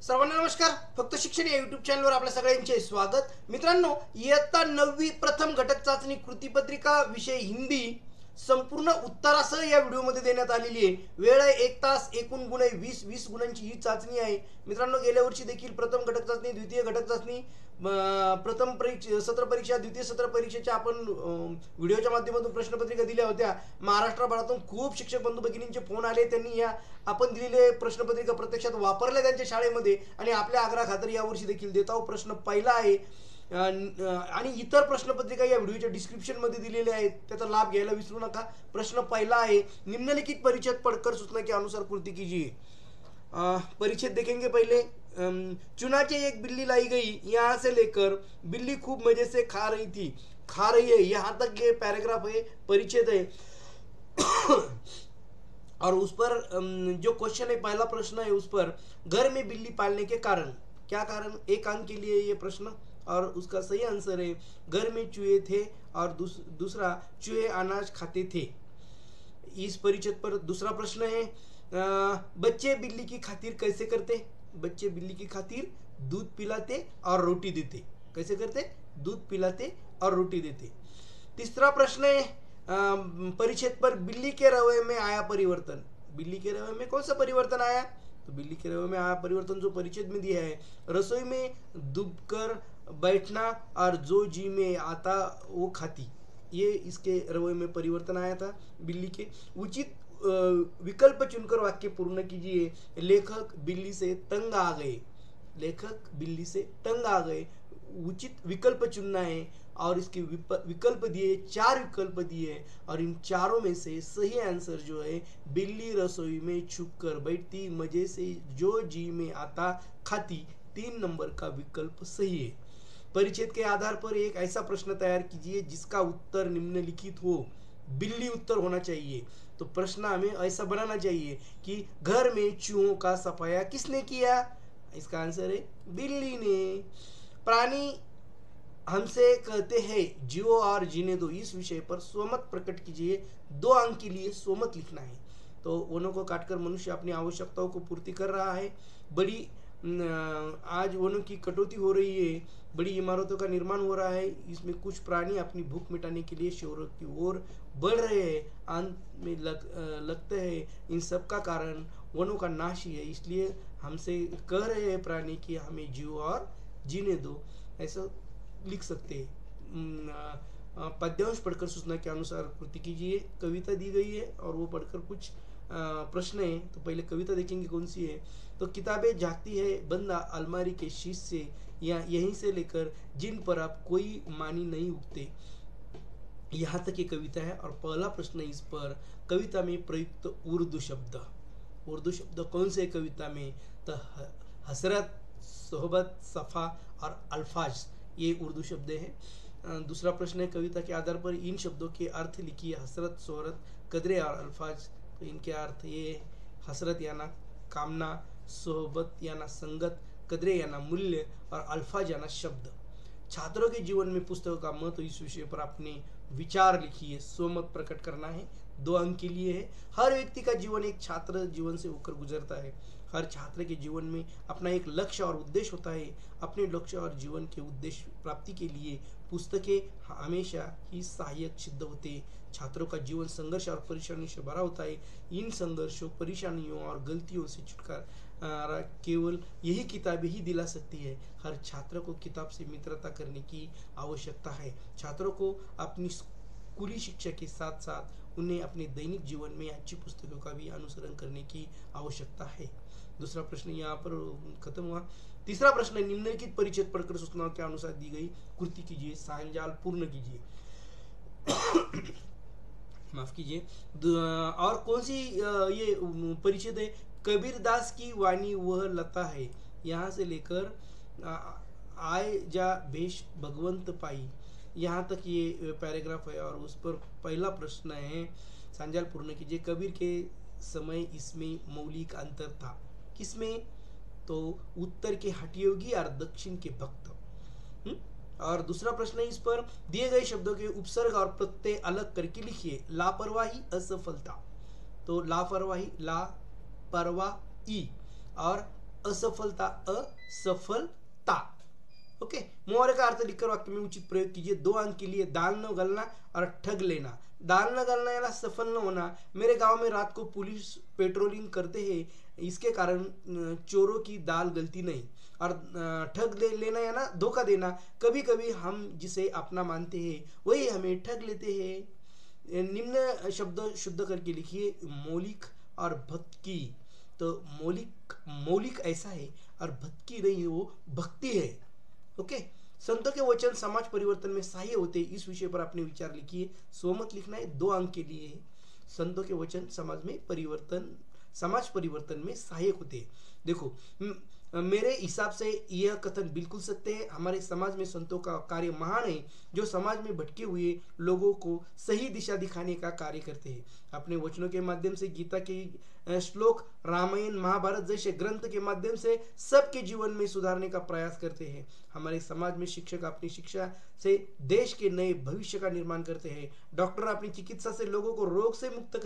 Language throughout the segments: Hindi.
सर्वांना नमस्कार. फक्त शिक्षण या युट्यूब चॅनलवर आपल्या सगळ्यांचे स्वागत. मित्रांनो, इयत्ता 9वी प्रथम घटक चाचणी कृतीपत्रिका विषय हिंदी संपूर्ण उत्तरासह या व्हिडिओमध्ये देण्यात आलेली आहे. वेळ आहे 1 तास. एकूण गुण आहे 20 गुणांची ही चाचणी आहे. मित्रांनो, गेल्या वर्षी देखील प्रथम घटक चाचणी, द्वितीय घटक चाचणी, प्रथम सत्र परीक्षा, द्वितीय सत्र परीक्षेच्या आपण व्हिडिओच्या माध्यमातून प्रश्नपत्रिका दिल्या होत्या. महाराष्ट्रभरातून खूप शिक्षक बंधू भगिनींचे फोन आले. त्यांनी या आपण दिलेले प्रश्नपत्रिका प्रत्यक्षात वापरल्या त्यांच्या शाळेमध्ये आणि आपल्या आग्रहाखातर यावर्षी देखील देत आहोत. प्रश्न पहिला आहे आणि इतर प्रश्नपत्रिका या व्हिडिओच्या डिस्क्रिप्शन मध्ये दिलेल्या आहेत, त्याचा लाभ घ्यायला विसरू नका. प्रश्न पहिला आहे, निम्नलिखित परिच्छेद पढ़कर सूचना के अनुसार पूर्ति कीजिए. परिच्छेद देखेंगे पहले. चुनाचे एक बिल्ली लाई गई, यहाँ से लेकर बिल्ली खूब मजे से खा रही है, यहाँ तक ये पैराग्राफ है, परिच्छेद है. और उस पर जो क्वेश्चन है, पहला प्रश्न है उस पर, घर में बिल्ली पालने के कारण. क्या कारण? 1 अंक के लिए ये प्रश्न और उसका सही आंसर है घर में चूहे थे और दूसरा चूहे अनाज खाते थे. इस परिच्छेद पर दूसरा प्रश्न है, बच्चे बिल्ली की खातिर कैसे करते? बच्चे बिल्ली की खातिर दूध पिलाते और रोटी देते. कैसे करते? दूध पिलाते और रोटी देते. तीसरा प्रश्न है, परिच्छेद पर बिल्ली के रवैये में आया परिवर्तन. बिल्ली के रवैये में कौन सा परिवर्तन आया? तो बिल्ली के रवैये में आया परिवर्तन जो परिच्छेद में दिया है, रसोई में दुबकर बैठना और जो जी में आता वो खाती. ये इसके रवैये में परिवर्तन आया था बिल्ली के. उचित विकल्प चुनकर वाक्य पूर्ण कीजिए. लेखक बिल्ली से तंग आ गए. लेखक बिल्ली से तंग आ गए. उचित विकल्प चुनना है और इसके विकल्प दिए, 4 विकल्प दिए और इन चारों में से सही आंसर जो है, बिल्ली रसोई में छुप कर बैठती, मजे से जो जी में आता खाती, 3 नंबर का विकल्प सही है. परिच्छेद के आधार पर एक ऐसा प्रश्न तैयार कीजिए जिसका उत्तर निम्नलिखित हो. बिल्ली उत्तर होना चाहिए. तो प्रश्न हमें ऐसा बनाना चाहिए कि घर में चूहों का सफाया किसने किया? इसका आंसर है बिल्ली ने. प्राणी हमसे कहते हैं जियो और जीने दो. इस विषय पर स्वमत प्रकट कीजिए. 2 अंक के लिए स्वमत लिखना है. तो वनों को काटकर मनुष्य अपनी आवश्यकताओं को पूर्ति कर रहा है. बड़ी आज वनों की कटौती हो रही है. बड़ी इमारतों का निर्माण हो रहा है. इसमें कुछ प्राणी अपनी भूख मिटाने के लिए शहरों की ओर बढ़ रहे हैं. अंत में लगता है इन सब का कारण वनों का नाश ही है. इसलिए हमसे कह रहे हैं प्राणी कि हमें जियो और जीने दो. ऐसा लिख सकते हैं. पद्यांश पढ़कर सूचना के अनुसार कृति कीजिए. कविता दी गई है और वो पढ़कर कुछ प्रश्न है. तो पहले कविता देखेंगे कौन सी है. तो किताबें झांकती है बंदा अलमारी के शीश से, या यहीं से लेकर जिन पर आप कोई मानी नहीं उगते. यहाँ तक ये कविता है. और पहला प्रश्न इस पर, कविता में प्रयुक्त उर्दू शब्द. उर्दू शब्द कौन से कविता में? तो हसरत, सोहबत, सफ़ा और अल्फाज, ये उर्दू शब्द हैं. दूसरा प्रश्न है, कविता के आधार पर इन शब्दों के अर्थ लिखिए. हसरत, सोहरत, कदरे और अल्फाज. तो इनके अर्थ ये, हसरत याना कामना, सोहबत याना संगत, कदरे याना मूल्य और अल्फाज याना शब्द. छात्रों के जीवन में पुस्तकों का महत्व, इस विषय पर अपने विचार लिखिए. स्वमत प्रकट करना है. 2 अंक के लिए है. हर व्यक्ति का जीवन एक छात्र जीवन से होकर गुजरता है. हर छात्र के जीवन में अपना एक लक्ष्य और उद्देश्य होता है. अपने लक्ष्य और जीवन के उद्देश्य प्राप्ति के लिए पुस्तकें हमेशा ही सहायक सिद्ध होते हैं. छात्रों का जीवन संघर्ष और परेशानी से भरा होता है. इन संघर्षों, परेशानियों और गलतियों से छुटकारा केवल यही किताबें ही दिला सकती है. हर छात्र को किताब से मित्रता करने की आवश्यकता है. छात्रों को अपनी स्कूली शिक्षा के साथ साथ उन्हें अपने दैनिक जीवन में अच्छी पुस्तकों का भी अनुसरण करने की आवश्यकता है. दूसरा प्रश्न यहाँ पर खत्म हुआ. तीसरा प्रश्न, निम्नलिखित परिच्छेद पढ़कर सूचनाओं के अनुसार दी गई कृति कीजिए. सायंजाल पूर्ण कीजिए. माफ कीजिए. और कौन सी ये परिच्छेद है? कबीर दास की वाणी वह लता है, यहाँ से लेकर आए जा भेष भगवंत पाई, यहाँ तक ये पैराग्राफ है. और उस पर पहला प्रश्न है, सायंजाल पूर्ण कीजिए. कबीर के समय इसमें मौलिक अंतर था. किसमें? तो उत्तर के हठयोगी और दक्षिण के भक्त. और दूसरा प्रश्न है इस पर, दिए गए शब्दों के उपसर्ग और प्रत्यय अलग करके लिखिए. लापरवाही, असफलता. तो लापरवाही, ला परवाही और असफलता, असफलता। ओके, मुहावरे का अर्थ लिखकर वाक्य में उचित प्रयोग कीजिए। 2 अंक के लिए दाल न गलना और ठग लेना। दाल न गलना यानी सफल न होना। मेरे गांव में रात को पुलिस पेट्रोलिंग करते हैं, इसके कारण चोरों की दाल गलती नहीं। और ठग ले लेना या ना धोखा देना, कभी कभी हम जिसे अपना मानते हैं वही हमें ठग लेते हैं। निम्न शब्द शुद्ध करके लिखिए, मौलिक और भक्ति। तो मौलिक मौलिक ऐसा है और भक्ति नहीं, वो भक्ति है। ओके, संतों के वचन समाज परिवर्तन में सहायक होते हैं, इस विषय पर अपने विचार लिखिए। सोमत लिखना है, 2 अंक के लिए है। संतों के वचन समाज परिवर्तन में सहायक होते हैं। देखो, मेरे हिसाब से यह कथन बिल्कुल सत्य है। हमारे समाज में संतों का कार्य महान है, जो समाज में भटके हुए लोगों को सही दिशा दिखाने का कार्य करते हैं। अपने वचनों के माध्यम से, गीता के श्लोक, रामायण, महाभारत जैसे ग्रंथ के माध्यम से सबके जीवन में सुधारने का प्रयास करते हैं। हमारे समाज में शिक्षक अपनी शिक्षा से देश के नए भविष्य का निर्माण करते हैं। डॉक्टर अपनी चिकित्सा से लोगों को रोग से मुक्त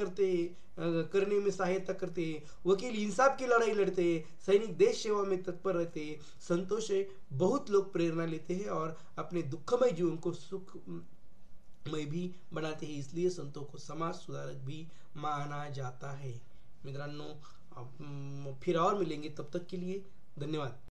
करने में सहायता करते हैं। वकील इंसाफ की लड़ाई लड़ते हैं। सैनिक देश सेवा में तत्पर रहते हैं। संतों से बहुत लोग प्रेरणा लेते हैं और अपने दुखमय जीवन को सुखमय भी बनाते हैं। इसलिए संतों को समाज सुधारक भी माना जाता है। मित्रांनो, फिर और मिलेंगे, तब तक के लिए धन्यवाद।